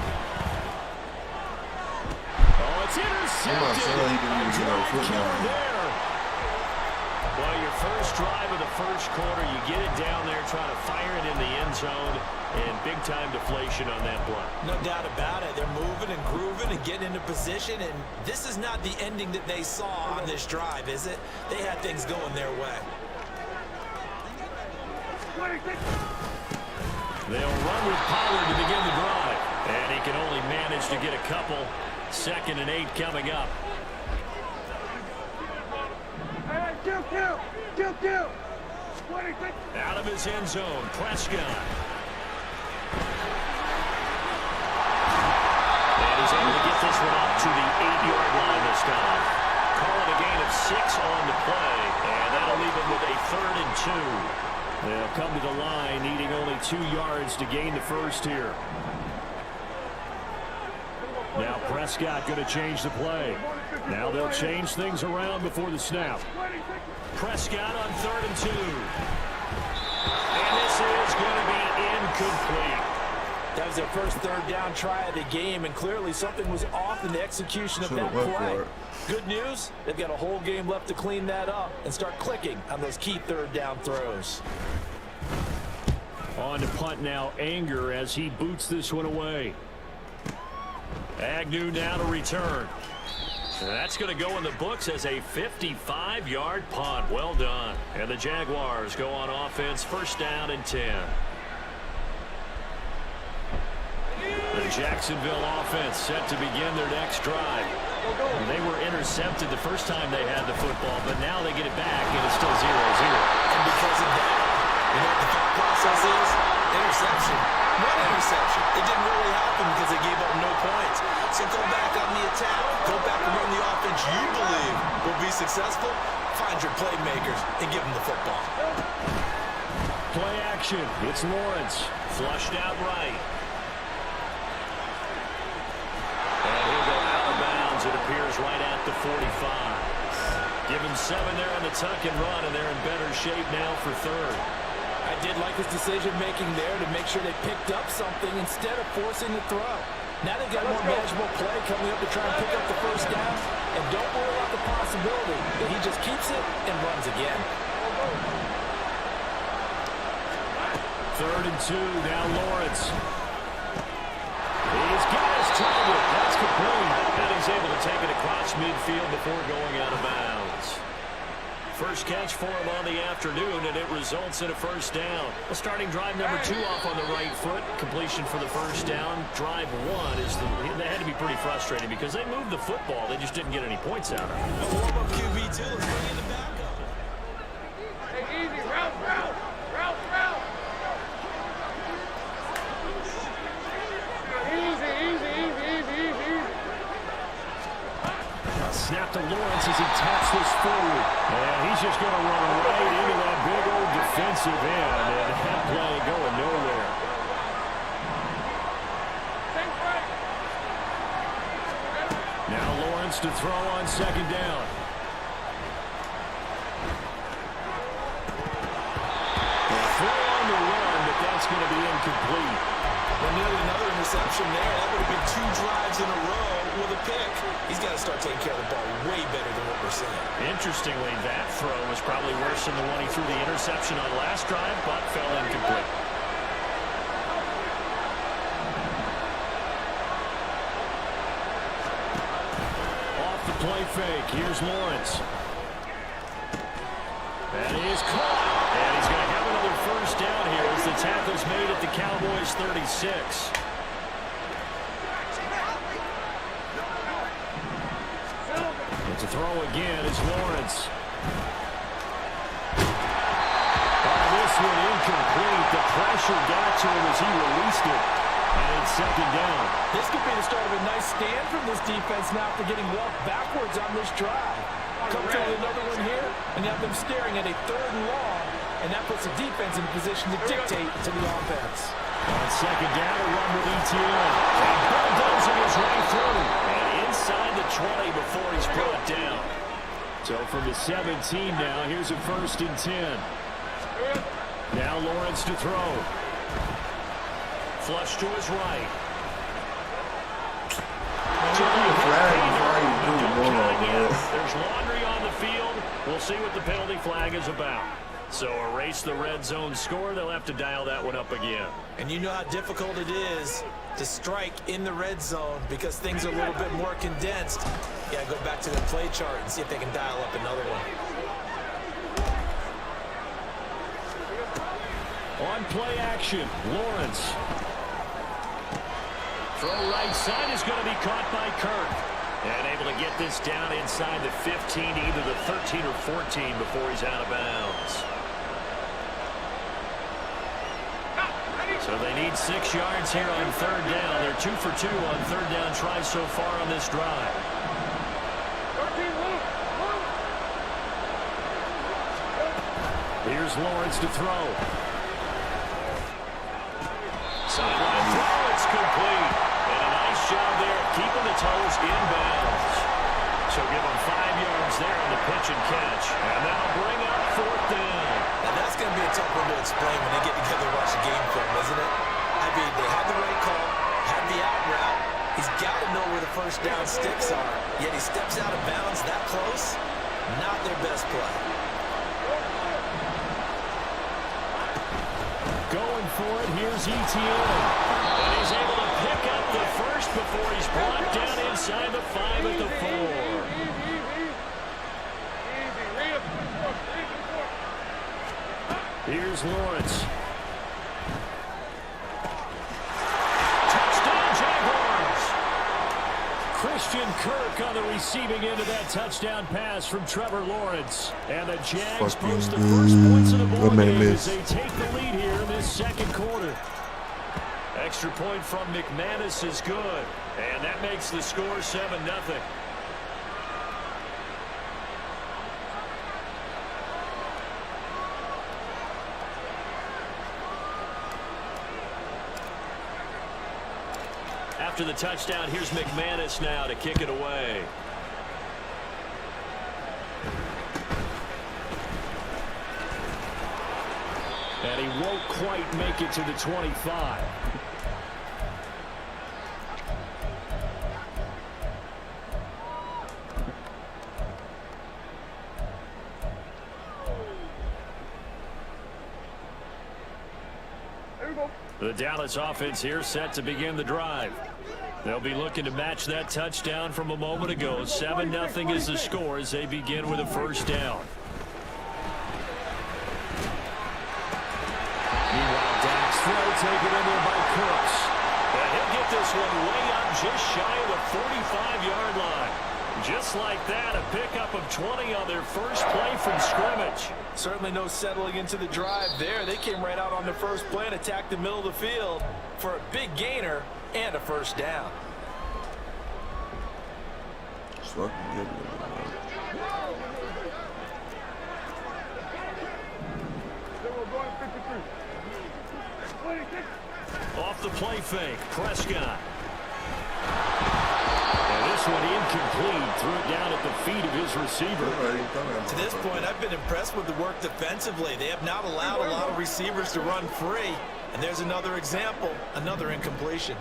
Oh, it's intercepted. Well, your first drive of the first quarter, you get it down there, trying to fire it in the end zone, and big-time deflation on that block. No doubt about it. They're moving and grooving and getting into position, and this is not the ending that they saw on this drive, is it? They had things going their way. They'll run with Pollard to begin the drive, and he can only manage to get a couple. 2nd and 8 coming up. Kill. Out of his end zone, Prescott. And he's able to get this one up to the 8-yard line this time. Calling a gain of 6 on the play, and that'll leave him with a 3rd and 2. They'll come to the line, needing only 2 yards to gain the first here. Now Prescott going to change the play. Now they'll change things around before the snap. Prescott on 3rd and 2. And this is going to be incomplete. That was their first 3rd down try of the game, and clearly something was off in the execution of that play. Good news, they've got a whole game left to clean that up and start clicking on those key 3rd down throws. On to punt now, Anger, as he boots this one away. Agnew now to return. And that's going to go in the books as a 55-yard punt. Well done. And the Jaguars go on offense, first down and 10. The Jacksonville offense set to begin their next drive. They were intercepted the first time they had the football, but now they get it back, and it's still 0-0. And because of that, you know what the thought process is? Interception. One interception. It didn't really happen because they gave up no points. So go back on the attack. Go back and run the offense you believe will be successful. Find your playmakers and give them the football. Play action. It's Lawrence. Flushed out right. And he'll go out of bounds. It appears right at the 45. Give him 7 there on the tuck and run, and they're in better shape now for 3rd. I did like his decision-making there to make sure they picked up something instead of forcing the throw. Now they've got more manageable play coming up to try and pick up the first down. And don't worry about the possibility that he just keeps it and runs again. 3rd and 2, now Lawrence. He's got his target. That's complete. And he's able to take it across midfield before going out of bounds. First catch for him on the afternoon, and it results in a first down. Well, starting drive number 2 off on the right foot. Completion for the first down. Drive 1 is they had to be pretty frustrating because they moved the football. They just didn't get any points out of it. The warm-up QB2 is bringing the backup. Hey, easy. Route. snap to Lawrence as he taps this forward. And he's just going to run right into that big old defensive end. And that play going nowhere. Now Lawrence to throw on second down. Throw on the run, but that's going to be incomplete. Well, nearly another interception there. That would have been 2 drives in a row with a pick. He's got to start taking care of the ball way better than what we're seeing. Interestingly, that throw was probably worse than the one he threw the interception on last drive, but fell incomplete. Off the play fake, here's Lawrence. And he is caught. And he's going to have another first down here as the tackle's made at the Cowboys 36. To throw again is Lawrence. This one incomplete. The pressure got to him as he released it. And it's second down. This could be the start of a nice stand from this defense now after getting walked backwards on this drive. Come to another one here, and have them staring at a 3rd and long, and that puts the defense in position to dictate to the offense. On second down, a run with ETN. And bulldozing his right through. And inside the 20 before he's brought down. So from the 17 now, here's a 1st and 10. Now Lawrence to throw. Flush to his right. There's laundry on the field. We'll see what the penalty flag is about. So erase the red zone score. They'll have to dial that one up again. And you know how difficult it is to strike in the red zone because things are a little bit more condensed. You gotta go back to the play chart and see if they can dial up another one. On play action, Lawrence. Throw right side is going to be caught by Kirk. And able to get this down inside the 15, either the 13 or 14 before he's out of bounds. So they need 6 yards here on 3rd down. They're 2 for 2 on 3rd down tries so far on this drive. Here's Lawrence to throw. Sideline throw, it's complete. And a nice job there keeping the toes inbounds. So give them 5 yards there on the pitch and catch. And that'll bring up 4th down. Now that's going to be a tough one to explain when they get together and watch the game film, isn't it? I mean, they had the right call, had the out route. He's got to know where the first down sticks are. Yet he steps out of bounds that close. Not their best play. Going for it, here's ETN. And he's able to pick up the first before he's brought down inside the 5 at the 4. Here's Lawrence. Touchdown, Jaguars! Christian Kirk on the receiving end of that touchdown pass from Trevor Lawrence. And the Jags post the first points of the ball game as they take the lead here in this 2nd quarter. Extra point from McManus is good. And that makes the score 7-0. After the touchdown, here's McManus now to kick it away. And he won't quite make it to the 25. The Dallas offense here set to begin the drive. They'll be looking to match that touchdown from a moment ago. 7-0 is the score as they begin with a first down. Meanwhile, Dak's throw taken in there by Cooks. And he'll get this one way up just shy of the 45-yard line. Just like that, a pickup of 20 on their first play from scrimmage. Certainly no settling into the drive there. They came right out on the first play and attacked the middle of the field for a big gainer and a first down. fucking get it, man. Off the play fake, Prescott. And this one incomplete. Threw it down at the feet of his receiver. To this point, I've been impressed with the work defensively. They have not allowed a lot of receivers to run free. And there's another example, another incompletion.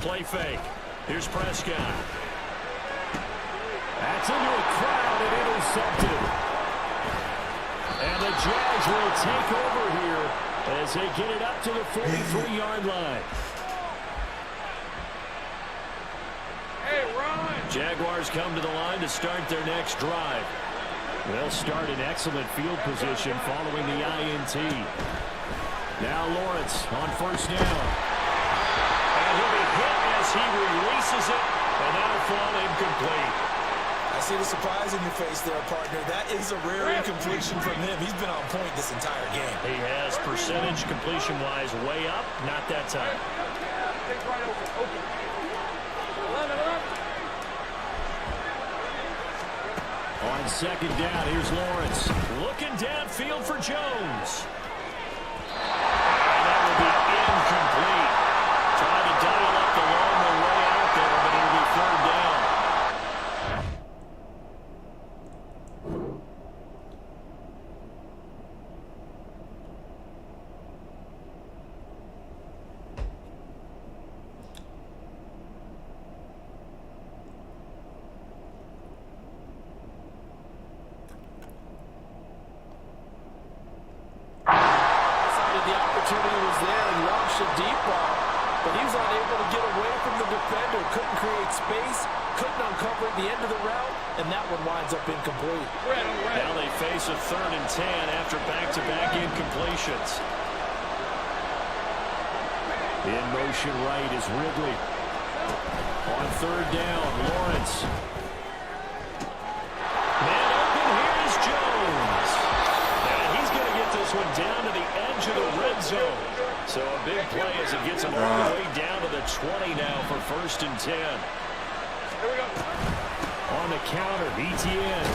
Play fake. Here's Prescott. That's into a crowd and intercepted. And the Jags will take over here as they get it up to the 43-yard line. Hey, Ron! Jaguars come to the line to start their next drive. They'll start in excellent field position following the INT. Now Lawrence on first down. And he'll be hit as he releases it, and that'll fall incomplete. I see the surprise in your face there, partner. That is a rare incompletion from him. He's been on point this entire game. He has percentage completion-wise way up, not that time. Take right open. 11. On second down, here's Lawrence. Looking downfield for Jones. And that will be incomplete. Trying to dial up the longer way out there, but it'll be third down. The opportunity was there and launched a deep ball, but he was unable to get away from the defender, couldn't create space, couldn't uncover at the end of the route, and that one winds up incomplete. Now they face a 3rd and 10 after back-to-back incompletions. In motion right is Ridley. On third down, Lawrence. Man open, here is Jones. And he's going to get this one down to the edge of the red zone. So a big play as it gets him all the way down to the 20 now for 1st and 10. Here we go. On the counter, ETN.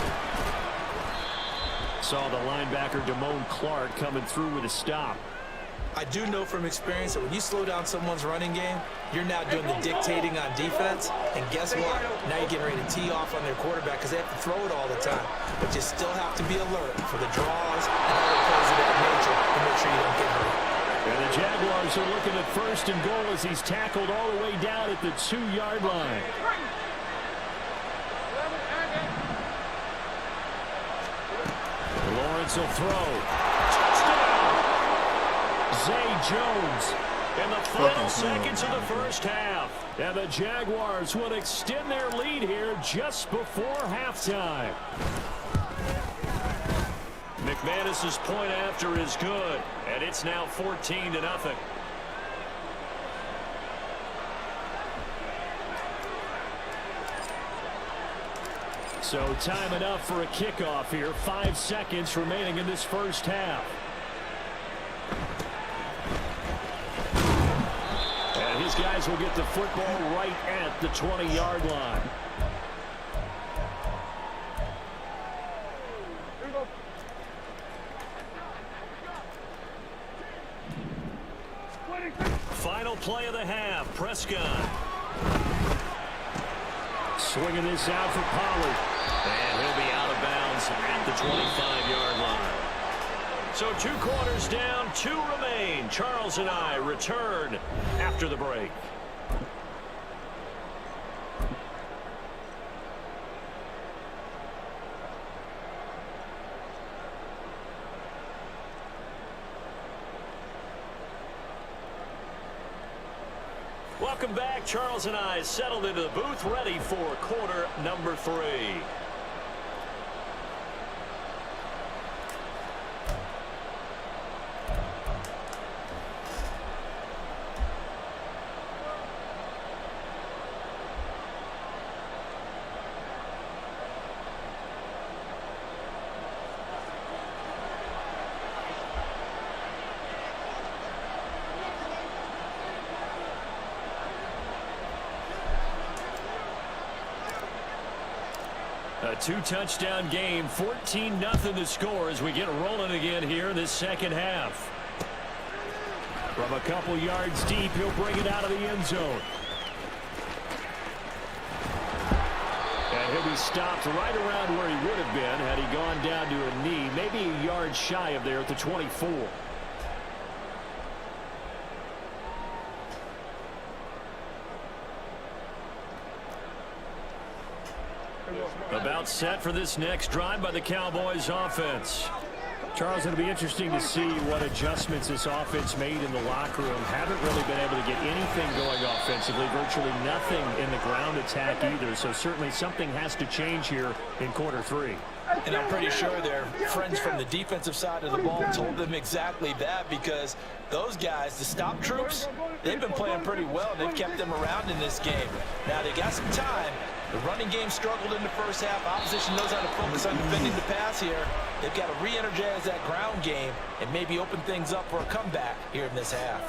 Saw the linebacker Damone Clark coming through with a stop. I do know from experience that when you slow down someone's running game, you're now doing the dictating on defense. And guess what? Now you're getting ready to tee off on their quarterback because they have to throw it all the time. But you still have to be alert for the draws and other plays of that nature to make sure you don't get hurt. And the Jaguars are looking at 1st and goal as he's tackled all the way down at the 2-yard line. Lawrence will throw. Touchdown! Zay Jones in the final seconds of the first half. And the Jaguars will extend their lead here just before halftime. McManus's point after is good, and it's now 14-0. So time enough for a kickoff here. 5 seconds remaining in this first half. And his guys will get the football right at the 20-yard line. Final play of the half. Prescott. Swinging this out for Pollard. And he'll be out of bounds at the 25-yard line. So 2 quarters down, 2 remain. Charles and I return after the break. Welcome back. Charles and I settled into the booth, ready for quarter number 3. A 2-touchdown game, 14-0 the score as we get rolling again here in this second half. From a couple yards deep, he'll bring it out of the end zone. And he'll be stopped right around where he would have been had he gone down to a knee, maybe a yard shy of there at the 24. About set for this next drive by the Cowboys offense. Charles, it'll be interesting to see what adjustments this offense made in the locker room. Haven't really been able to get anything going offensively, virtually nothing in the ground attack either. So certainly something has to change here in quarter 3. And I'm pretty sure their friends from the defensive side of the ball told them exactly that, because those guys, the stop troops, they've been playing pretty well. They've kept them around in this game. Now they got some time. The running game struggled in the first half. Opposition knows how to focus on defending the pass here. They've got to re-energize that ground game and maybe open things up for a comeback here in this half.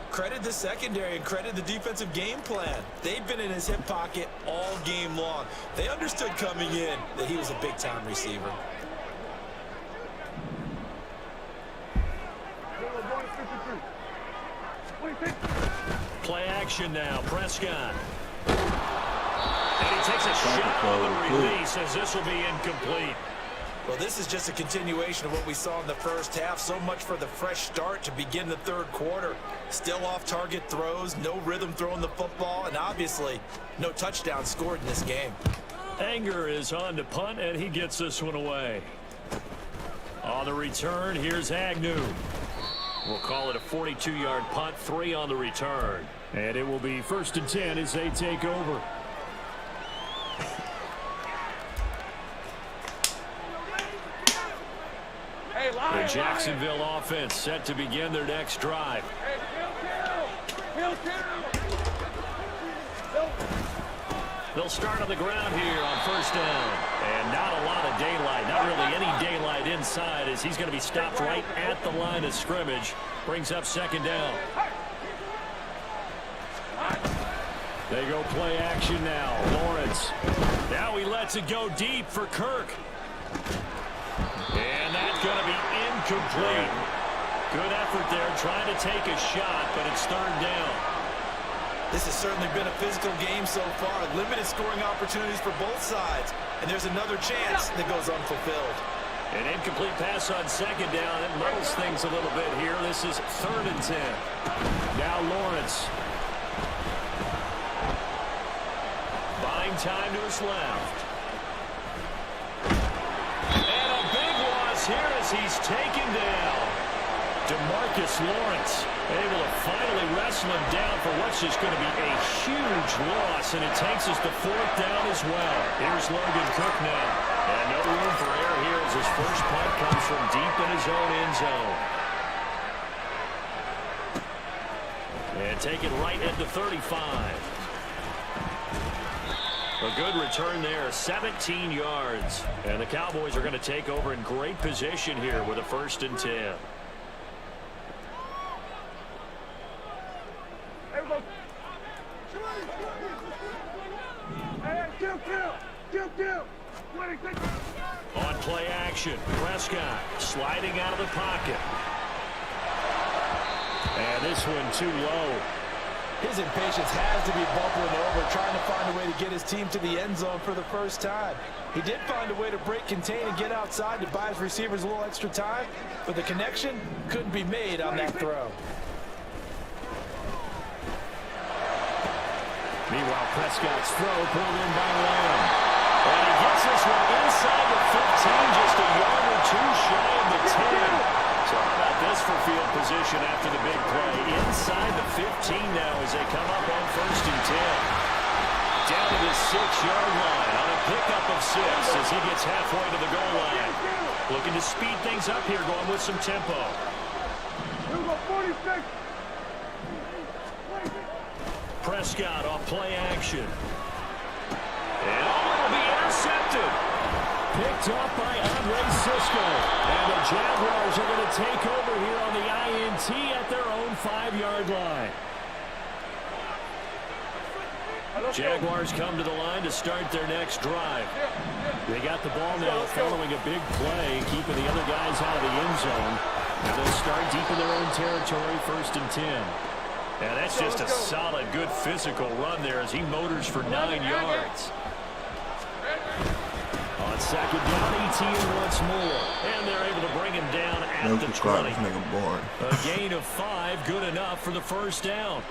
Credit the secondary and credit the defensive game plan. They've been in his hip pocket all game long. They understood coming in that he was a big-time receiver. Play action now. Prescott. And he takes a shot on the release as this will be incomplete. Well, this is just a continuation of what we saw in the first half. So much for the fresh start to begin the third quarter. Still off-target throws, no rhythm throwing the football, and obviously no touchdown scored in this game. Anger is on to punt, and he gets this one away. On the return, here's Agnew. We'll call it a 42-yard punt, 3 on the return. And it will be 1st and 10 as they take over. The Jacksonville offense set to begin their next drive. They'll start on the ground here on 1st down. And not a lot of daylight, not really any daylight inside, as he's going to be stopped right at the line of scrimmage. Brings up 2nd down. They go play action now. Lawrence. Now he lets it go deep for Kirk. And that's going to be incomplete. Good effort there trying to take a shot, but it's 3rd down. This has certainly been a physical game so far. Limited scoring opportunities for both sides. And there's another chance that goes unfulfilled. An incomplete pass on 2nd down. It muddles things a little bit here. This is 3rd and 10. Now Lawrence. Buying time to his left. And a big loss here as he's taken down. DeMarcus Lawrence able to finally wrestle him down for what's just going to be a huge loss, and it takes us to 4th down as well. Here's Logan Cook now. And no room for error here as his first punt comes from deep in his own end zone. And taken right at the 35. A good return there, 17 yards. And the Cowboys are going to take over in great position here with a 1st and 10. On play action, Prescott sliding out of the pocket. And this one too low. His impatience has to be bubbling over, trying to find a way to get his team to the end zone for the first time. He did find a way to break contain and get outside to buy his receivers a little extra time, but the connection couldn't be made on that throw. Meanwhile, Prescott's throw pulled in by Lamb. And he gets this one inside the 15, just a yard or two shy of the 10. So how about this for field position after the big play? Inside the 15 now as they come up on 1st and 10. Down to the 6-yard line on a pickup of 6 as he gets halfway to the goal line. Looking to speed things up here, going with some tempo. Prescott off play action. And it'll be intercepted. Picked off by Andre Cisco. And the Jaguars are going to take over here on the INT at their own 5-yard line. Jaguars come to the line to start their next drive. They got the ball now following a big play, keeping the other guys out of the end zone. Now they'll start deep in their own territory, 1st and 10. And that's just a solid, good physical run there as he motors for 9 yards. On 2nd down, ETN once more. And they're able to bring him down at the 20. A gain of 5, good enough for the 1st down.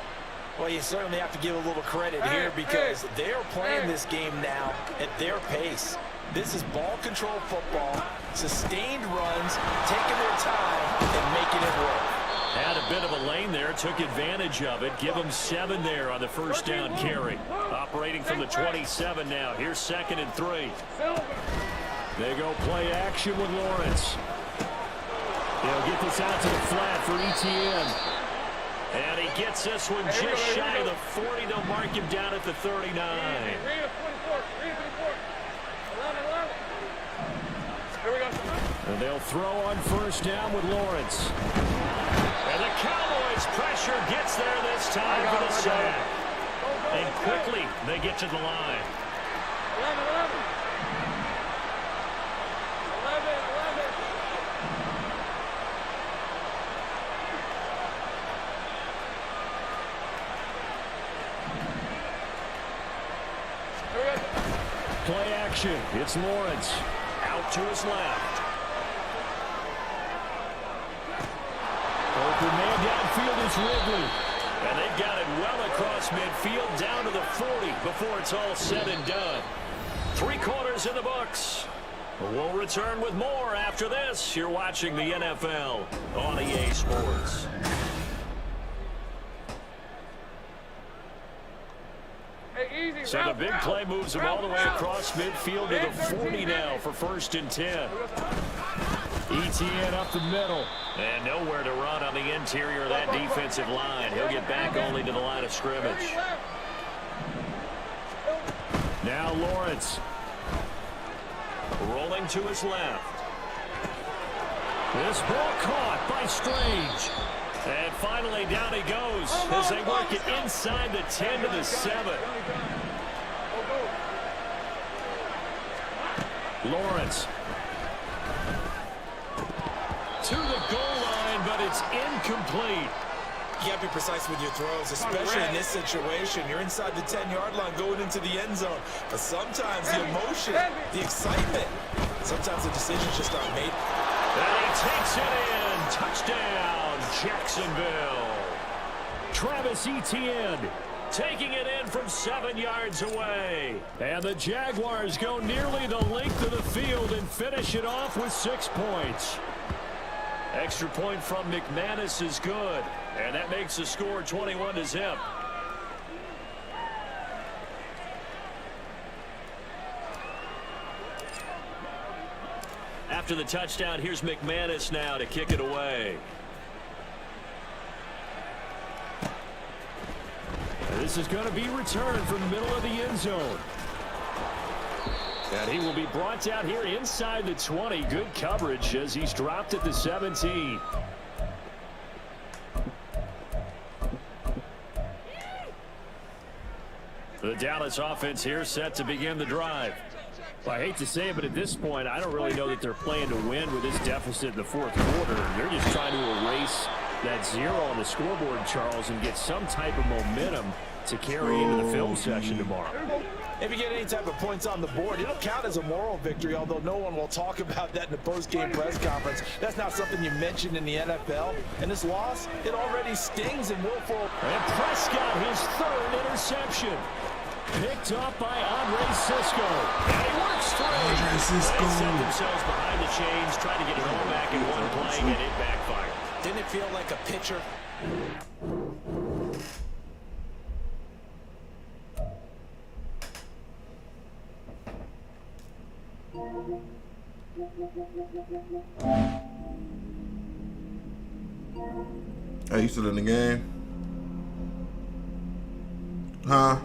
Well, you certainly have to give a little credit here because they're playing this game now at their pace. This is ball control football, sustained runs, taking their time and making it work. Had a bit of a lane there, took advantage of it. Give them 7 there on the 1st down carry. Operating from the 27 now. Here's 2nd and 3. They go play action with Lawrence. He'll get this out to the flat for ETN. And he gets this one just shy of the 40. They'll mark him down at the 39. And they'll throw on 1st down with Lawrence. And the Cowboys pressure gets there this time for the sack. And quickly they get to the line. 11. Play action. It's Lawrence. Out to his left. Open man downfield is Ridley. And they've got it well across midfield down to the 40 before it's all said and done. 3 quarters in the books. We'll return with more after this. You're watching the NFL on EA Sports. So the big play moves him all the way across midfield to the 40 now for 1st and 10. ETN up the middle. And nowhere to run on the interior of that defensive line. He'll get back only to the line of scrimmage. Now Lawrence. Rolling to his left. This ball caught by Strange. And finally down he goes as they work it inside the 10 to the 7. Lawrence. To the goal line, but it's incomplete. You got to be precise with your throws, especially in this situation. You're inside the 10-yard line going into the end zone. But sometimes the emotion, the excitement, sometimes the decisions just aren't made. And he takes it in. Touchdown, Jacksonville. Travis Etienne taking it in from 7 yards away. And the Jaguars go nearly the length of the field and finish it off with 6 points. Extra point from McManus is good. And that makes the score 21-0. After the touchdown, here's McManus now to kick it away. This is going to be returned from the middle of the end zone. And he will be brought down here inside the 20. Good coverage as he's dropped at the 17. The Dallas offense here set to begin the drive. Well, I hate to say it, but at this point, I don't really know that they're playing to win with this deficit in the 4th quarter. They're just trying to erase that 0 on the scoreboard, Charles, and get some type of momentum to carry into the film session tomorrow. If you get any type of points on the board, it'll count as a moral victory, although no one will talk about that in the post-game press conference. That's not something you mentioned in the NFL. And this loss, it already stings and will fall. And Prescott, his 3rd interception. Picked up by Andre Cisco. And he works through. Andre Cisco. They set themselves behind the chains, trying to get it all back in one play, and it backfired. Didn't it feel like a pitcher? Hey, you still in the game? Huh?